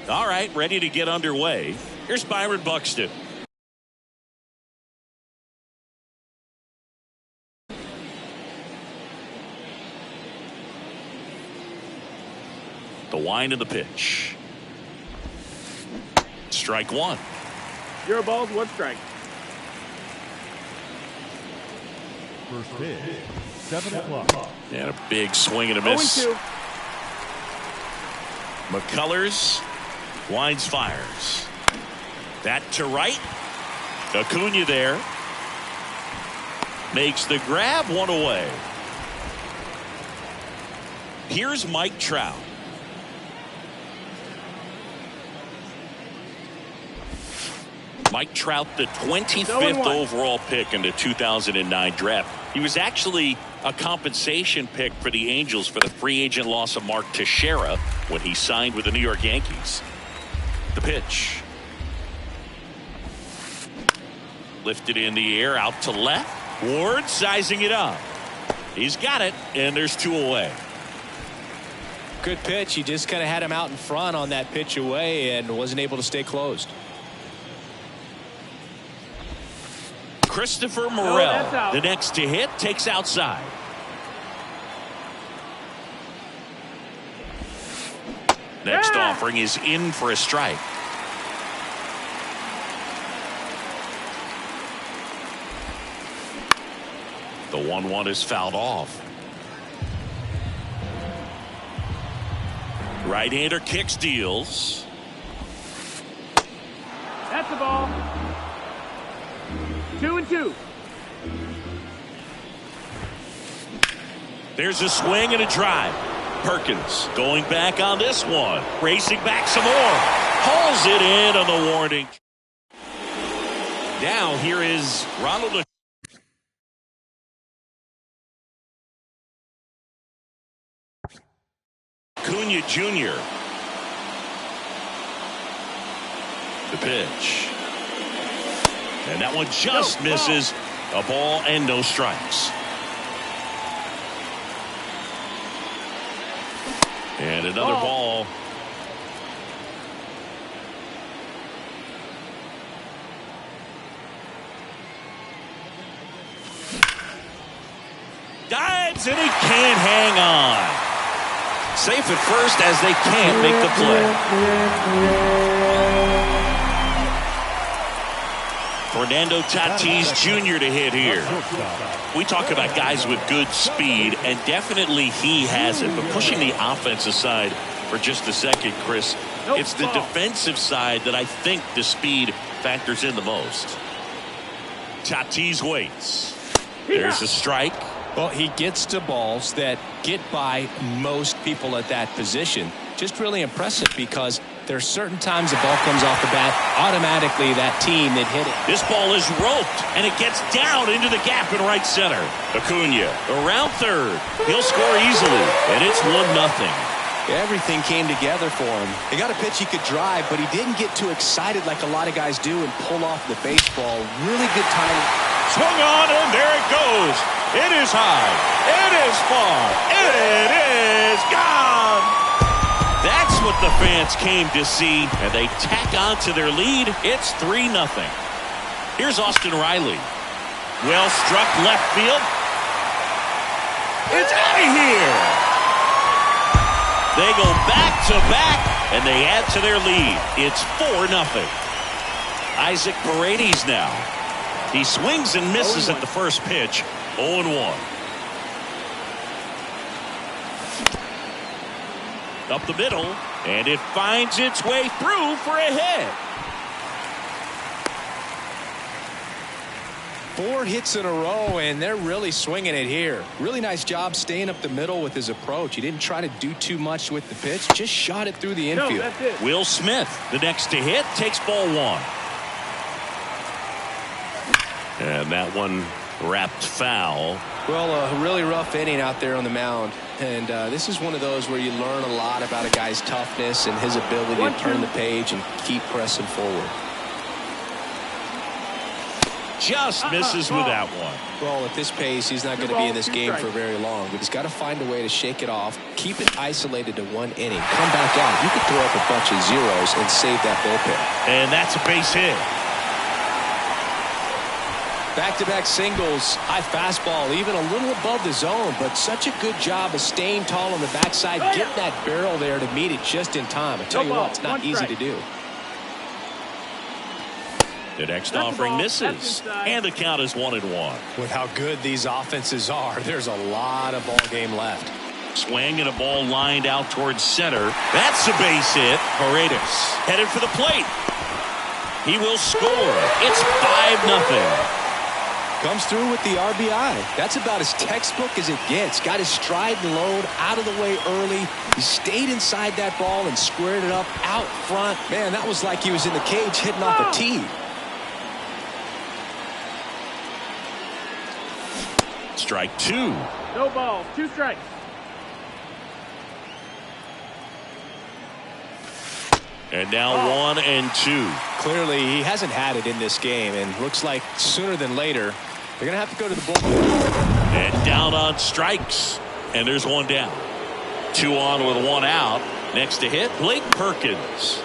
All right, ready to get underway. Here's Byron Buxton. The wind of the pitch. Strike one. 0 balls, 1 strike. First pitch, 7 o'clock. And a big swing and a miss. 0-2. McCullers winds, fires. That to right. Acuna there. Makes the grab, 1 away. Here's Mike Trout. Mike Trout, the 25th overall pick in the 2009 draft. He was actually a compensation pick for the Angels for the free agent loss of Mark Teixeira when he signed with the New York Yankees. The pitch. Lifted in the air, out to left. Ward sizing it up. He's got it, and there's 2 away. Good pitch. He just kind of had him out in front on that pitch away and wasn't able to stay closed. Christopher Morel, the next to hit, takes outside. Next offering is in for a strike. The 1-1 is fouled off. Right-hander kicks, deals. That's the ball. 2-2. There's a swing and a drive. Perkins going back on this one. Racing back some more. Hauls it in on the warning. Now here is Ronald Acuna Jr. The pitch. And that one just misses. A ball and no strikes. And another ball. Dives and he can't hang on. Safe at first as they can't make the play. Fernando Tatis Jr. to hit here. We talk about guys with good speed, and definitely he has it. But pushing the offensive side for just a second, Chris, it's the defensive side that I think the speed factors in the most. Tatis waits. There's a strike. Well, he gets to balls that get by most people at that position. Just really impressive because there's certain times the ball comes off the bat, automatically that team that hit it. This ball is roped, and it gets down into the gap in right center. Acuna around third. He'll score easily, and it's 1-0. Everything came together for him. He got a pitch he could drive, but he didn't get too excited like a lot of guys do and pull off the baseball. Really good timing. Swung on, and there it goes. It is high. It is far. It is gone. That's what the fans came to see, and they tack on to their lead. It's 3-0. Here's Austin Riley. Well struck left field. It's out of here. They go back to back, and they add to their lead. It's 4-0. Isaac Paredes now. He swings and misses at the first pitch. 0-1. Up the middle, and it finds its way through for a hit. 4 hits in a row, and they're really swinging it here. Really nice job staying up the middle with his approach. He didn't try to do too much with the pitch, just shot it through the infield. Will Smith, the next to hit, takes ball 1. And that one wrapped foul. Well, a really rough inning out there on the mound. And this is one of those where you learn a lot about a guy's toughness and his ability to turn the page and keep pressing forward. just misses with that one. Well, at this pace, he's not going to be in this game for very long, but he's got to find a way to shake it off, keep it isolated to one inning, come back out. You could throw up a bunch of zeros and save that bullpen. And that's a base hit. Back-to-back singles, high fastball, even a little above the zone, but such a good job of staying tall on the backside, getting that barrel there to meet it just in time. I tell you what, it's not easy to do. The next offering misses, and the count is 1-1. With how good these offenses are, there's a lot of ball game left. Swing and a ball lined out towards center. That's a base hit. Paredes headed for the plate. He will score. It's 5-0. Comes through with the RBI. That's about as textbook as it gets. Got his stride and load out of the way early. He stayed inside that ball and squared it up out front. Man, that was like he was in the cage hitting off a tee. Strike 2. No balls, 2 strikes. And now 1-2. Clearly, he hasn't had it in this game, and looks like sooner than later, they're going to have to go to the bullpen. And down on strikes. And there's 1 down. 2 on with 1 out. Next to hit, Blake Perkins.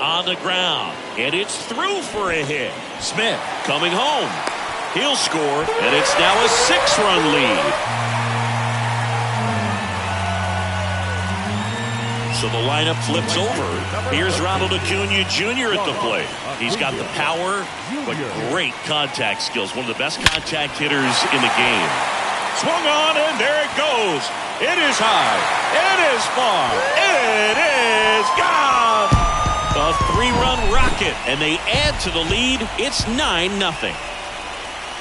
On the ground. And it's through for a hit. Smith coming home. He'll score, and it's now a 6-run lead. So the lineup flips over. Here's Ronald Acuna Jr. at the plate. He's got the power, but great contact skills. One of the best contact hitters in the game. Swung on, and there it goes. It is high. It is far. It is gone. A 3-run rocket, and they add to the lead. It's 9-0.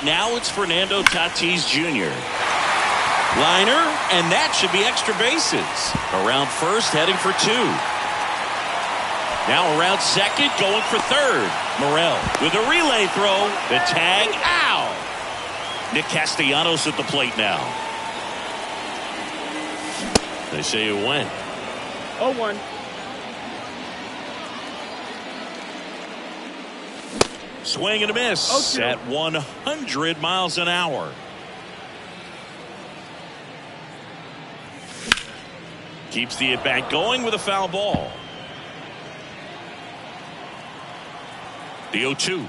Now it's Fernando Tatis Jr. Liner, and that should be extra bases. Around first, heading for 2. Now around second, going for third. Morel with a relay throw. The tag, ow! Nick Castellanos at the plate now. They say it went. 0-1. Swing and a miss at 100 miles an hour. Keeps the at-bat going with a foul ball. The 0-2.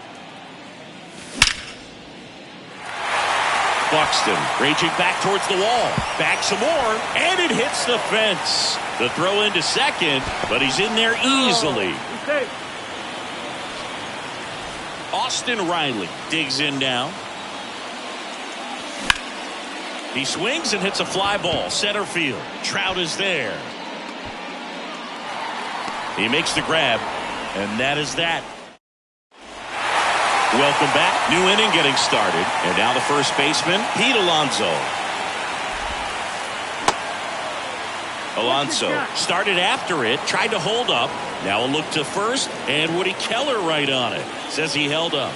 Buxton raging back towards the wall. Back some more, and it hits the fence. The throw into second, but he's in there easily. Austin Riley digs in now. He swings and hits a fly ball center field. Trout is there. He makes the grab, and that is that. Welcome back. New inning getting started, and now the first baseman, Pete Alonso. Alonso started after it, tried to hold up. Now a look to first, and Woody Keller right on it. Says he held up.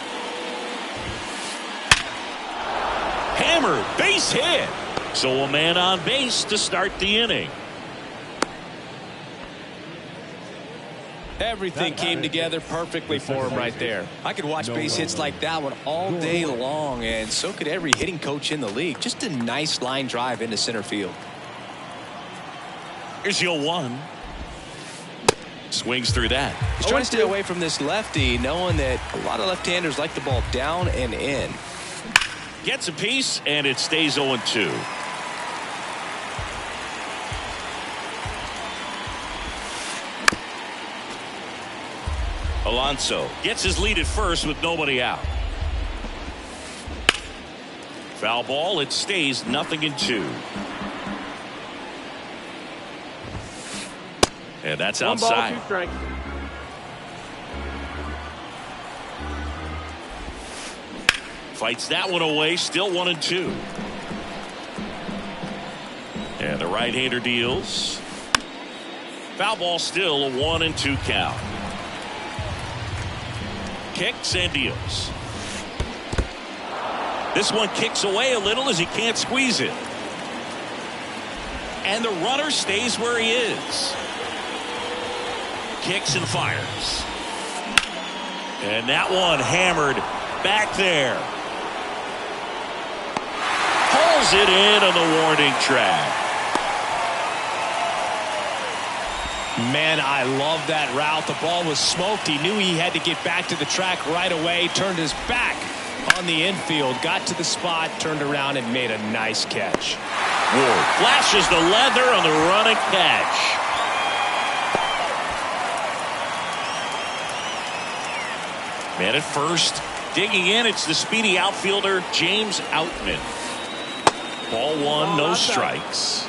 Hammered, base hit. So a man on base to start the inning. Everything came together perfectly for him right there. I could watch base hits like that one all day long, and so could every hitting coach in the league. Just a nice line drive into center field. Here's the 0-1. Swings through that. He's trying to stay away from this lefty, knowing that a lot of left-handers like the ball down and in. Gets a piece, and it stays 0-2. Alonso gets his lead at first with nobody out. Foul ball. It stays 0-2. And that's outside. 1 ball, 2 strikes. Fights that one away. Still 1-2. And the right-hander deals. Foul ball, still a 1-2 count. Kicks and deals. This one kicks away a little as he can't squeeze it. And the runner stays where he is. Kicks and fires. And that one hammered back there. Throws it in on the warning track. Man, I love that route. The ball was smoked. He knew he had to get back to the track right away. Turned his back on the infield. Got to the spot. Turned around and made a nice catch. Ward flashes the leather on the running catch. Man at first. Digging in, it's the speedy outfielder, James Outman. Ball one, no strikes.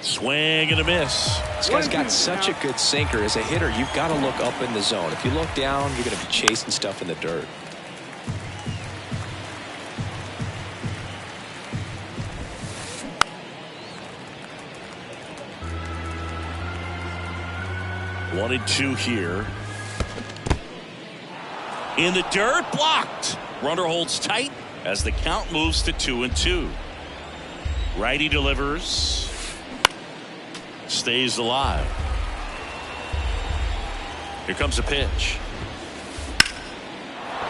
Swing and a miss. This guy's got such a good sinker. As a hitter, you've got to look up in the zone. If you look down, you're going to be chasing stuff in the dirt. One and two here. In the dirt, blocked. Runner holds tight as the count moves to 2-2. Righty delivers. Stays alive. Here comes a pitch.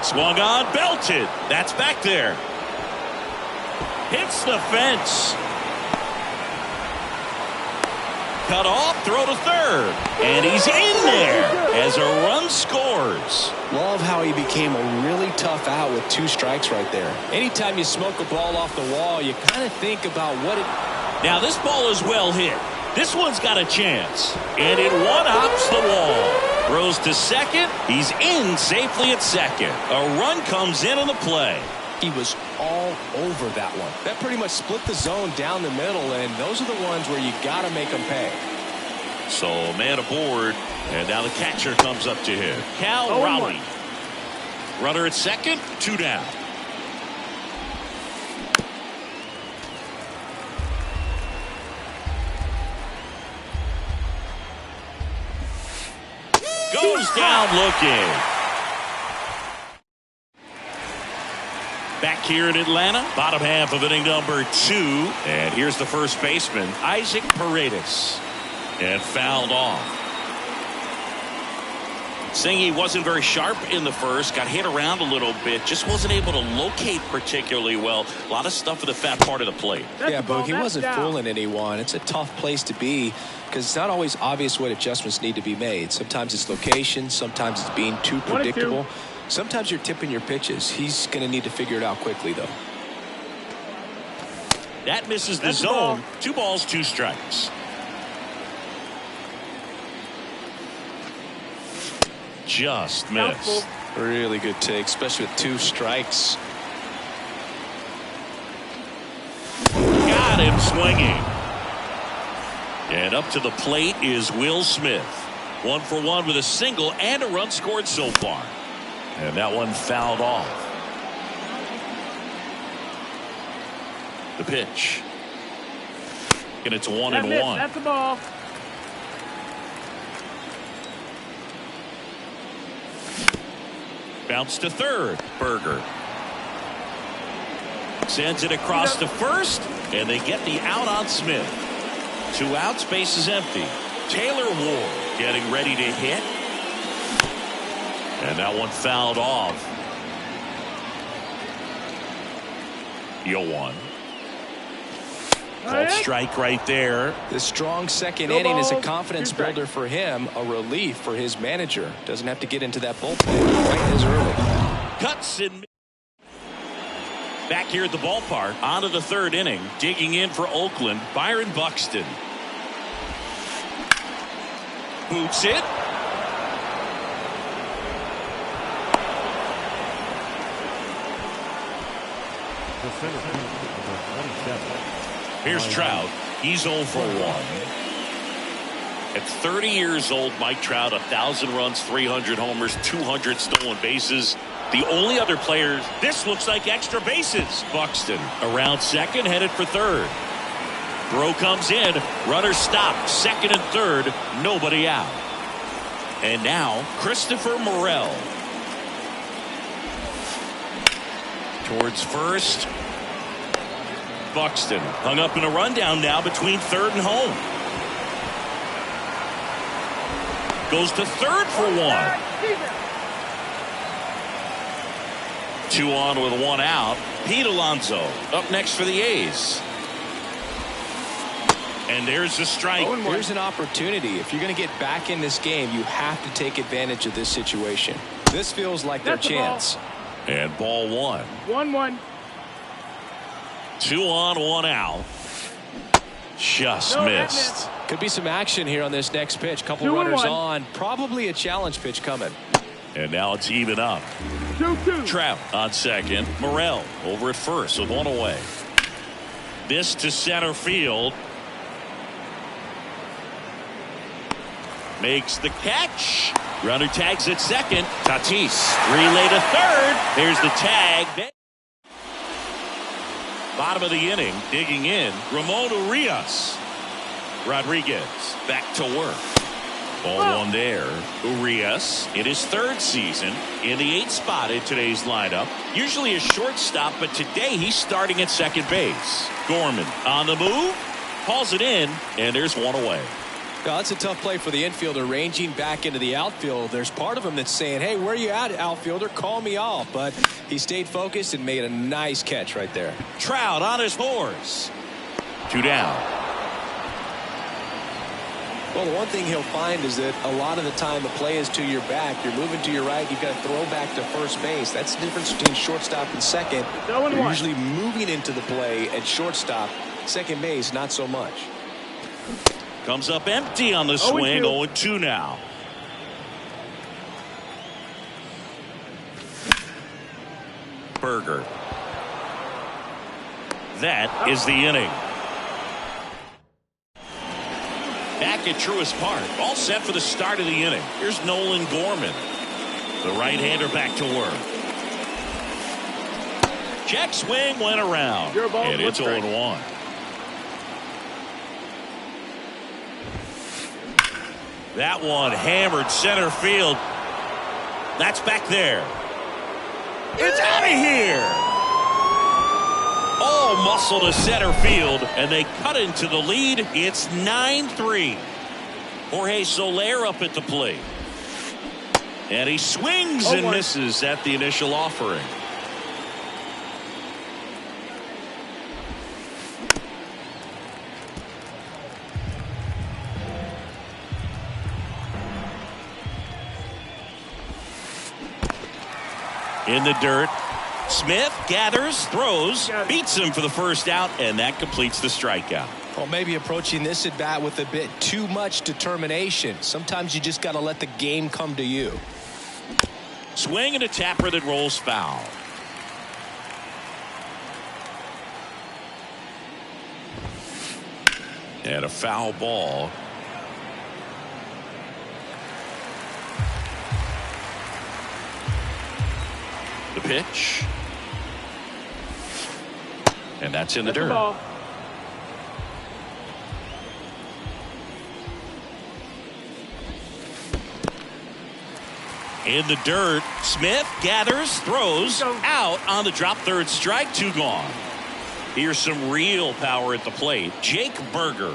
Swung on, belted. That's back there. Hits the fence. Cut off, throw to third. And he's in there as a run scores. Love how he became a really tough out with 2 strikes right there. Anytime you smoke a ball off the wall, you kind of think about what it... Now this ball is well hit. This one's got a chance. And it one-hops the wall. Throws to second. He's in safely at second. A run comes in on the play. He was all over that one. That pretty much split the zone down the middle, and those are the ones where you got to make them pay. So man aboard, and now the catcher comes up to him. Cal Raleigh. Runner at second, 2 down. Goes down looking. Back here in Atlanta, bottom half of inning number 2. And here's the first baseman, Isaac Paredes. And fouled off. Saying he wasn't very sharp in the first, got hit around a little bit, just wasn't able to locate particularly well. A lot of stuff in the fat part of the plate. Yeah, but he wasn't fooling anyone. It's a tough place to be because it's not always obvious what adjustments need to be made. Sometimes it's location, sometimes it's being too predictable. Sometimes you're tipping your pitches. He's going to need to figure it out quickly, though. That misses the zone. 2 balls, 2 strikes. Just missed. Really good take, especially with 2 strikes. Got him swinging. And up to the plate is Will Smith. 1 for 1 with a single and a run scored so far. And that one fouled off. The pitch. And it's 1-1. That's the ball. Bounce to third. Berger sends it across to first, and they get the out on Smith. 2 outs, base is empty. Taylor Ward getting ready to hit. And that one fouled off. 0-1. Called strike right there. The strong second inning is a confidence builder for him, a relief for his manager. Doesn't have to get into that bullpen right as early. Cuts and back here at the ballpark, on to the 3rd inning. Digging in for Oakland, Byron Buxton. Boots it. The center fielder, number 27. Here's Trout. He's 0 for 1. At 30 years old, Mike Trout, 1,000 runs, 300 homers, 200 stolen bases. The only other players, this looks like extra bases. Buxton around second, headed for third. Throw comes in. Runner stopped. Second and third. Nobody out. And now, Christopher Morel. Towards first. Buxton hung up in a rundown now between third and home. Goes to third for one. 2 on with 1 out. Pete Alonso up next for the A's. And there's a strike. Here's an opportunity. If you're going to get back in this game, you have to take advantage of this situation. This feels like their chance. And ball 1. 1-1. 2 on, 1 out. Just missed. Could be some action here on this next pitch. Couple 2-1. runners on. Probably a challenge pitch coming. And now it's even up. 2-2. Trout on second. Morel over at first with 1 away. This to center field. Makes the catch. Runner tags at second. Tatis relay to third. There's the tag. Bottom of the inning, digging in, Ramon Urias. Rodriguez back to work. Ball 1 there. Urias in his 3rd season in the 8th spot in today's lineup. Usually a shortstop, but today he's starting at second base. Gorman on the move, hauls it in, and there's 1 away. Now, that's a tough play for the infielder ranging back into the outfield. There's part of him that's saying, hey, where are you at, outfielder? Call me off. But he stayed focused and made a nice catch right there. Trout on his horse. 2 down. Well, the one thing he'll find is that a lot of the time the play is to your back. You're moving to your right. You've got to throw back to first base. That's the difference between shortstop and second. You're usually moving into the play at shortstop. Second base, not so much. Comes up empty on the swing. 0-2 now. Berger. That is the inning. Back at Truist Park. All set for the start of the inning. Here's Nolan Gorman. The right-hander back to work. Check swing went around. And it's 0-1. That one hammered center field. That's back there. It's out of here. All muscle to center field, and they cut into the lead. It's 9-3. Jorge Soler up at the plate. And he swings and misses at the initial offering. In the dirt, Smith gathers, throws, beats him for the first out, and that completes the strikeout. Well, maybe approaching this at bat with a bit too much determination. Sometimes you just got to let the game come to you. Swing and a tapper that rolls foul. And a foul ball. The pitch. And that's in the dirt. In the dirt, Smith gathers, throws, out on the drop, 3rd strike, 2 gone. Here's some real power at the plate. Jake Berger.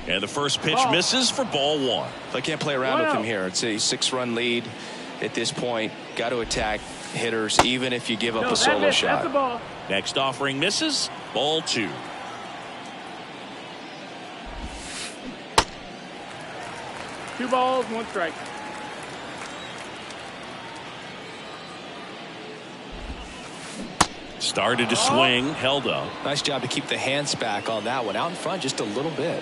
And the first pitch misses for ball 1. I can't play around with him here. It's a 6-run lead at this point. Got to attack hitters even if you give up a solo shot. Next offering misses. Ball 2. Two balls, 1 strike. Started to swing, held up. Nice job to keep the hands back on that one. Out in front just a little bit.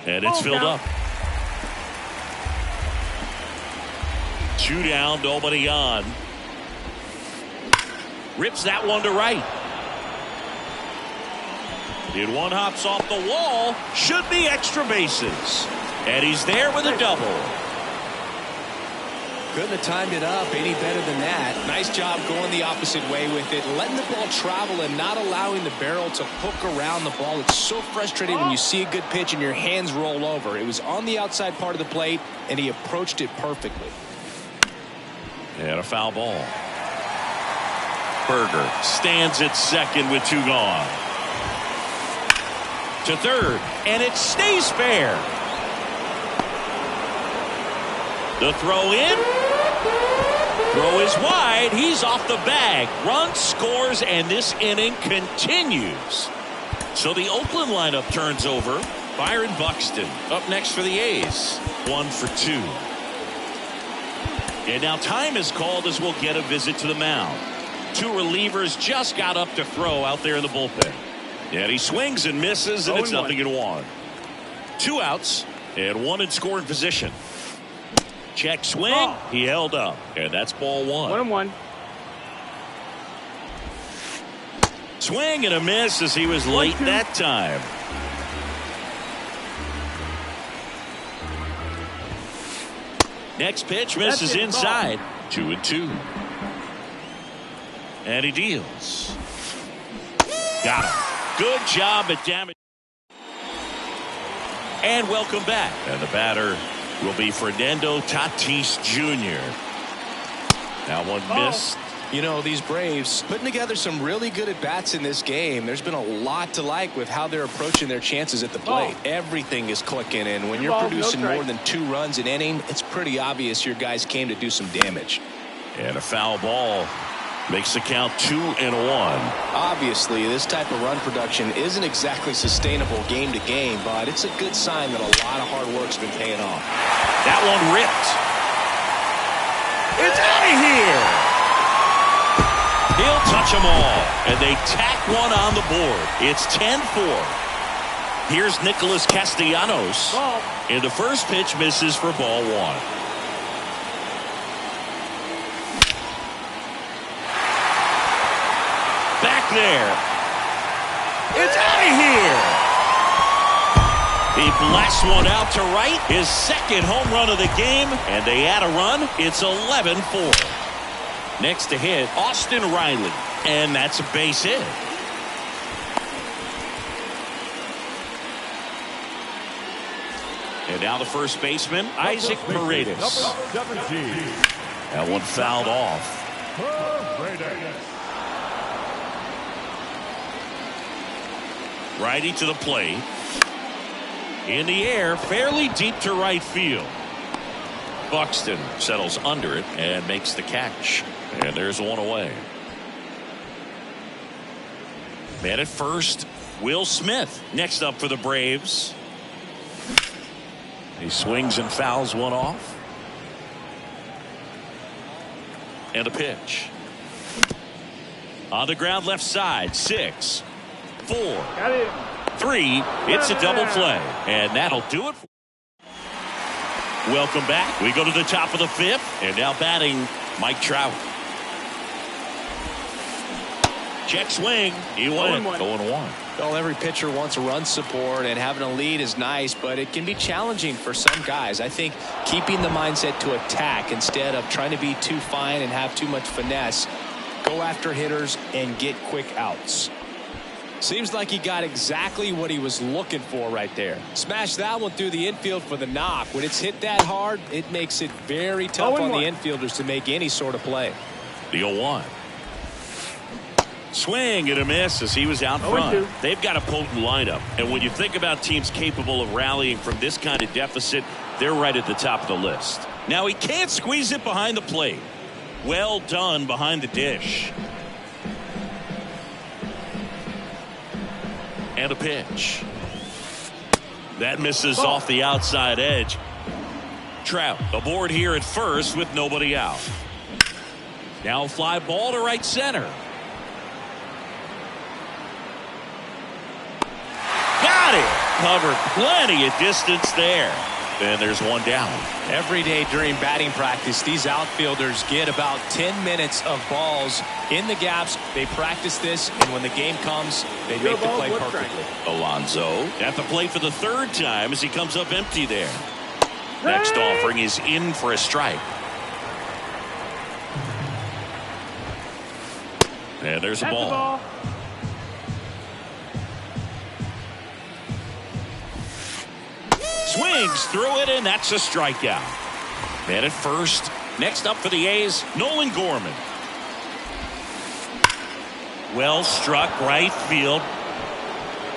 And it's filled up. 2 down, nobody on. Rips that one to right. Did one hops off the wall. Should be extra bases. And he's there with a double. Couldn't have timed it up any better than that. Nice job going the opposite way with it. Letting the ball travel and not allowing the barrel to hook around the ball. It's so frustrating when you see a good pitch and your hands roll over. It was on the outside part of the plate, and he approached it perfectly. And a foul ball. Berger stands at second with 2 gone. to third, and it stays fair. The throw in. Throw is wide. He's off the bag. Run scores, and this inning continues. So the Oakland lineup turns over. Byron Buxton up next for the A's. 1 for 2. And now time is called as we'll get a visit to the mound. 2 relievers just got up to throw out there in the bullpen. And he swings and misses, and it's 0-1. 2 outs and 1 in scoring position. Check swing. He held up, and that's ball 1. 1-1. Swing and a miss as he was late that time. Next pitch misses inside. 2-2. And he deals. Got him. Good job at damage. And welcome back. And the batter will be Fernando Tatis Jr. Now one missed. You know, these Braves putting together some really good at-bats in this game. There's been a lot to like with how they're approaching their chances at the plate. Everything is clicking, and when you're producing more than 2 runs an inning, it's pretty obvious your guys came to do some damage. And a foul ball makes the count 2-1. Obviously, this type of run production isn't exactly sustainable game to game, but it's a good sign that a lot of hard work's been paying off. That one ripped. It's out of here. He'll touch them all, and they tack one on the board. It's 10-4. Here's Nicholas Castellanos. And the first pitch misses for ball 1. Back there. It's out of here. He blasts one out to right. His second home run of the game, and they add a run. It's 11-4. Next to hit, Austin Riley, and that's a base hit. And now the first baseman, Isaac Paredes. That one fouled off. Righty to the plate. In the air, fairly deep to right field. Buxton settles under it and makes the catch. And there's one away. Man at first, Will Smith next up for the Braves. He swings and fouls one off. And a pitch. On the ground left side, 6, 4, 3. It's a double play. And that'll do it. Welcome back. We go to the top of the 5th. And now batting, Mike Trout. Check swing. He went 0-1. Well, every pitcher wants run support, and having a lead is nice, but it can be challenging for some guys. I think keeping the mindset to attack instead of trying to be too fine and have too much finesse, go after hitters and get quick outs. Seems like he got exactly what he was looking for right there. Smash that one through the infield for the knock. When it's hit that hard, it makes it very tough on the infielders to make any sort of play. The 0-1. Swing and a miss as he was out front. They've got a potent lineup, and when you think about teams capable of rallying from this kind of deficit, they're right at the top of the list. Now he can't squeeze it behind the plate. Well done behind the dish. And a pitch. That misses off the outside edge. Trout aboard here at first with nobody out. Now a fly ball to right center. Got it. Covered plenty of distance there. And there's one down. Every day during batting practice, these outfielders get about 10 minutes of balls in the gaps. They practice this, and when the game comes, they make the play perfectly. Alonso at the plate for the 3rd time as he comes up empty there. Next offering is in for a strike. And there's a ball. Swings through it, and that's a strikeout. Man at first. Next up for the A's, Nolan Gorman. Well struck right field.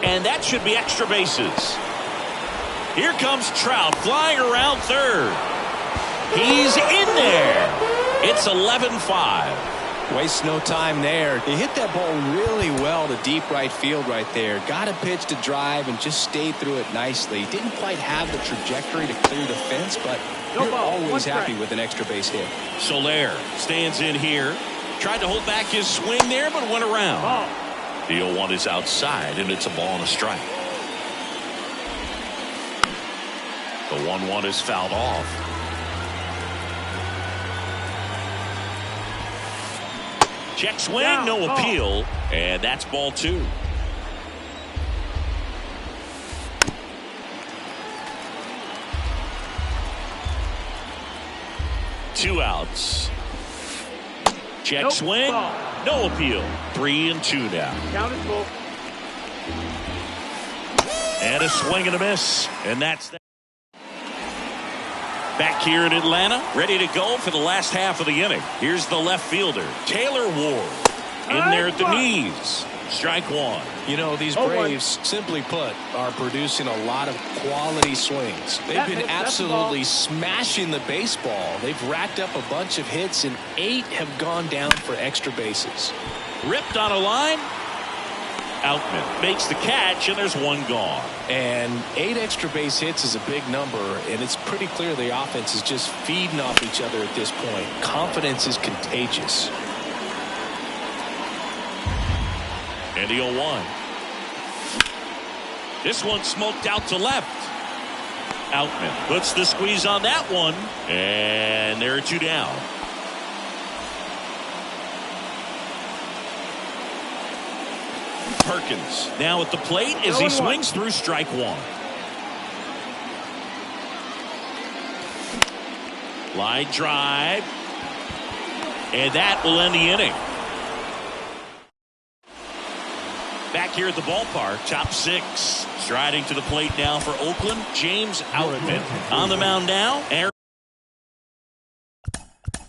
And that should be extra bases. Here comes Trout flying around third. He's in there. It's 11-5. Waste no time there. He hit that ball really well to deep right field right there. Got a pitch to drive and just stayed through it nicely. Didn't quite have the trajectory to clear the fence, but you're always happy with an extra base hit. Soler stands in here. Tried to hold back his swing there, but went around. The 0-1 is outside, and it's a ball and a strike. The 1-1 is fouled off. Check swing, no appeal, and that's ball 2. Two outs. Check swing, no appeal. 3-2 now. Count is full. And a swing and a miss, and that's that. Back here in Atlanta, ready to go for the last half of the inning. Here's the left fielder, Taylor Ward, in there at the knees. Strike 1. You know, these Braves, simply put, are producing a lot of quality swings. They've been absolutely smashing the baseball. They've racked up a bunch of hits, and 8 have gone down for extra bases. Ripped on a line. Outman makes the catch, and there's 1 gone. And 8 extra base hits is a big number, and it's pretty clear the offense is just feeding off each other at this point. Confidence is contagious. And the 0-1. This one smoked out to left. Outman puts the squeeze on that one, and there are 2 down. Perkins now at the plate as he swings through strike 1. Line drive, and that will end the inning. Back here at the ballpark, top 6. Striding to the plate now for Oakland, James Outman. On the mound now, Aaron.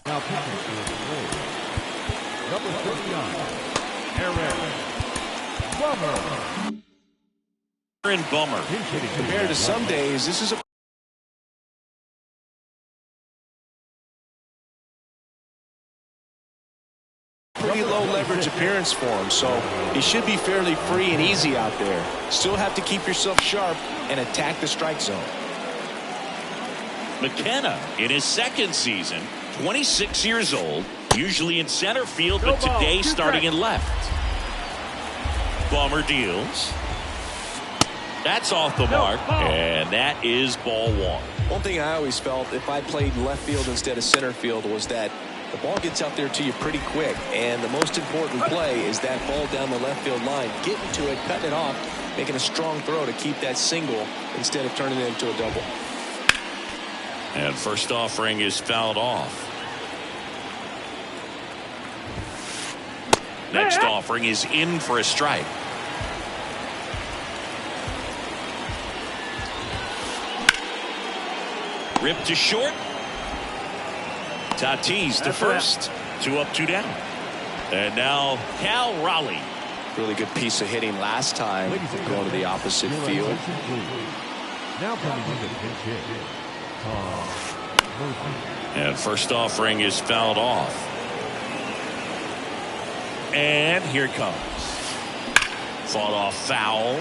Now pitching for the Braves, number 59, Aaron Bummer. Compared to some days, this is a pretty low leverage appearance for him, so he should be fairly free and easy out there. Still have to keep yourself sharp and attack the strike zone. McKenna in his 2nd season, 26 years old, usually in center field, but today starting in left. Bummer deals. That's off the mark, and that is ball 1. One thing I always felt if I played left field instead of center field was that the ball gets out there to you pretty quick, and the most important play is that ball down the left field line, getting to it, cutting it off, making a strong throw to keep that single instead of turning it into a double. And first offering is fouled off. Next offering is in for a strike. Ripped to short. Tatis to first. 2 up, 2 down. And now Cal Raleigh. Really good piece of hitting last time, going to the opposite field. Now coming in the pinch hit. And first offering is fouled off. And here it comes. Fought off foul.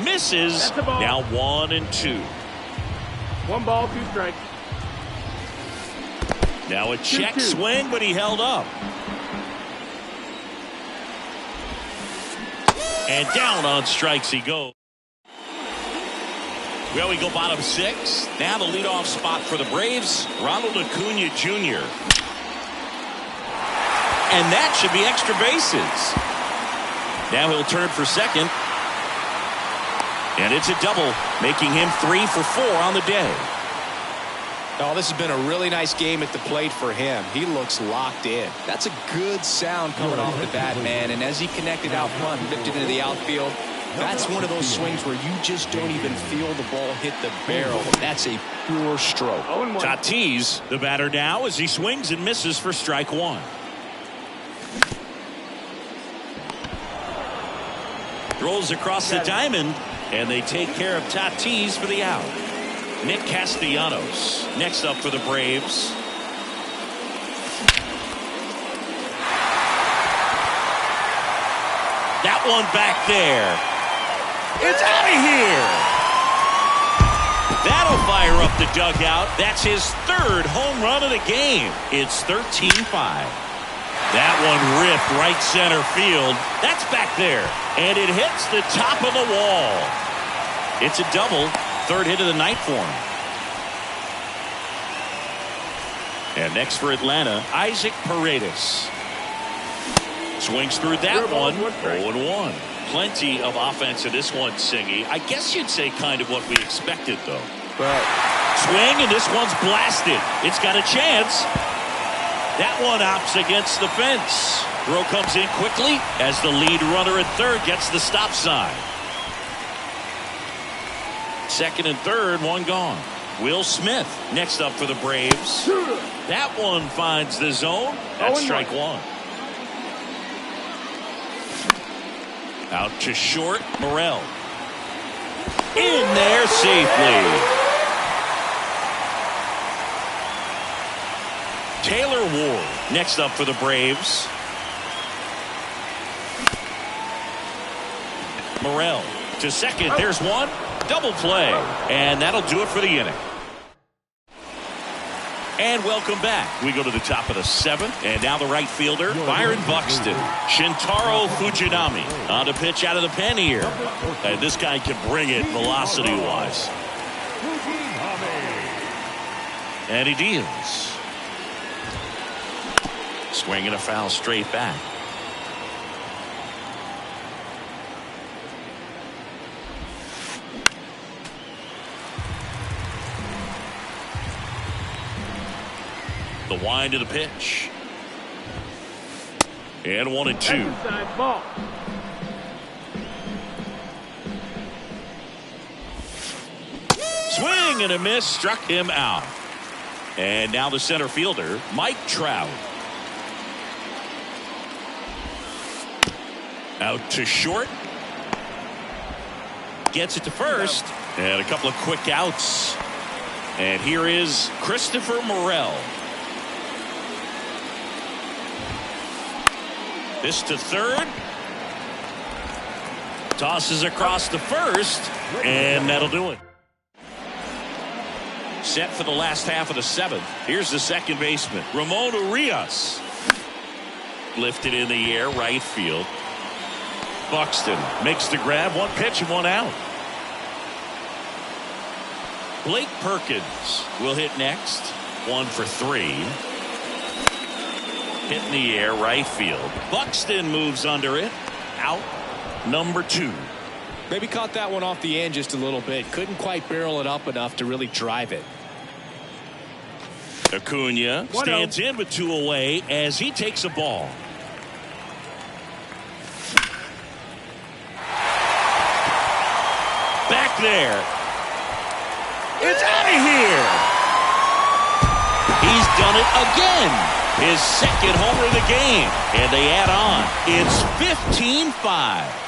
Misses. Now 1-2. 1 ball, 2 strikes. Now a check swing, but he held up. And down on strikes he goes. Well, we go bottom 6. Now the leadoff spot for the Braves, Ronald Acuna Jr. And that should be extra bases. Now he'll turn for second. And it's a double, making him 3 for 4 on the day. Oh, this has been a really nice game at the plate for him. He looks locked in. That's a good sound coming off the bat, man. And as he connected out front, ripped it into the outfield, That's one of those swings where you just don't even feel the ball hit the barrel. That's a pure stroke. Tatis, the batter now, as he swings and misses for strike one. Rolls across the diamond, and they take care of Tatis for the out. Nick Castellanos next up for the Braves. That one back there. It's out of here. That'll fire up the dugout. That's his third home run of the game. It's 13-5. That one ripped right center field. That's back there. And it hits the top of the wall. It's a double. Third hit of the night for him. And next for Atlanta, Isaac Paredes. Swings through that one. 0-1. Plenty of offense in this one, Singy. I guess you'd say kind of what we expected, though. Swing, and this one's blasted. It's got a chance. That one opts against the fence. Throw comes in quickly as the lead runner at third gets the stop sign. Second and third, one gone. Will Smith next up for the Braves. That one finds the zone. That's strike one. Out to short, Morel. In there safely. Taylor Ward next up for the Braves. Morel to second. There's one. Double play. And that'll do it for the inning. And welcome back. We go to the top of the seventh. And now the right fielder, Byron Buxton. Shintaro Fujinami on the pitch out of the pen here. And this guy can bring it velocity-wise. And he deals. Swinging a foul straight back. The wind of the pitch. And 1-2. Ball. Swing and a miss, struck him out. And now the center fielder, Mike Trout. Out to short. Gets it to first. And a couple of quick outs. And here is Christopher Morel. This to third. Tosses across to first. And that'll do it. Set for the last half of the seventh. Here's the second baseman, Ramon Urias. Lifted in the air, right field. Buxton makes the grab. One pitch and one out. Blake Perkins will hit next. 1 for 3. Hit in the air, right field. Buxton moves under it. Out. Number 2. Maybe caught that one off the end just a little bit. Couldn't quite barrel it up enough to really drive it. Acuna stands in with 2 away as he takes a ball. Back there. It's out of here. He's done it again. His second homer of the game. And they add on. It's 15-5.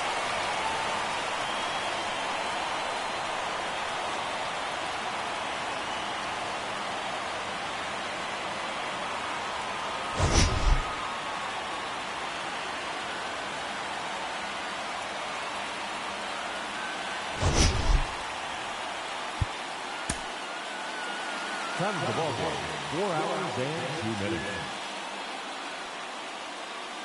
Time of the ball game, 4 hours and 2 minutes.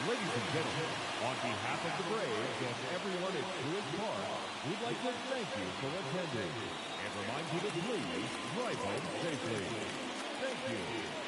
Ladies and gentlemen, on behalf of the Braves and everyone at Truist Park, we'd like to thank you for attending and remind you to please drive home safely. Thank you.